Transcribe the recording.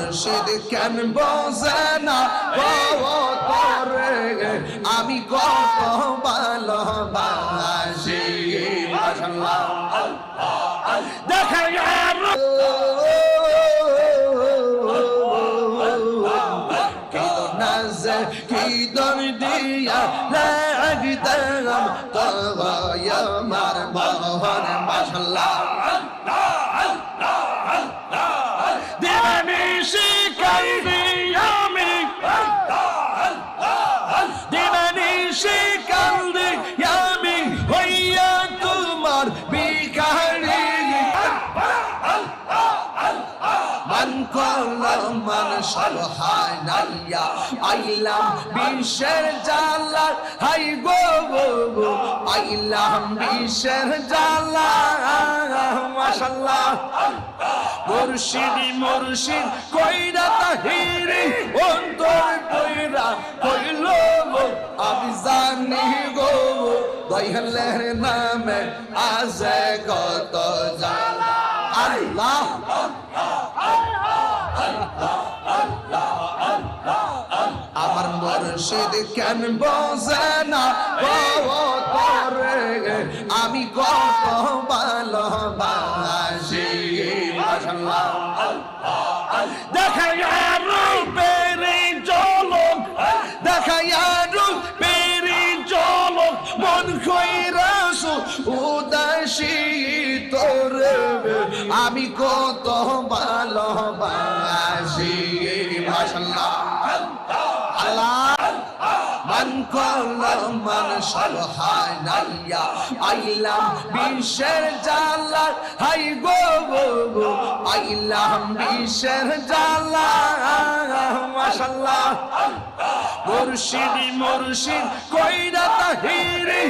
মুর্শিদ কেন বোঝে না তোরে আমি কত ভালোবাসি মাশাআল্লাহ দেখা কি দর্দিয়া লাগতাম তবায় আমার মোহন মাশাআল্লাহ দিবানিশি কান্দি আমি দিবানিশি কান্দি আমি হইয়া তোমার ভিখারি মান করলাম মান সলহায় নাইয়া আইলাম বিশ্বের জালা হাই গো গো আইলাম বিশ্বের জালা মাশাআল্লাহ মুর্শিদ মুর্শিদ কইরা তাহিরি অন্তর কইরা কইল আমি জানি গো দয়ালের নামে আজে কত জালা আল্লাহ আমার মুর্শিদ কেন বোঝে না তোরে আমি কত ভালোবাসি মাশাআল্লাহ দেখায়া রূপের ঝলক দেখায়া রূপের ঝলক মন কইরাছো উদাসী তোরে আমি কত ভালোবাসি মাশাআল্লাহ আল্লাহ মান করলাম মান সলহায় নাইয়া আইলাম বিশ্বের জালা হাই গো গো আইলাম বিশ্বের জালা মাশাআল্লাহ মুর্শিদ মুর্শিদ কইরা তাহিরি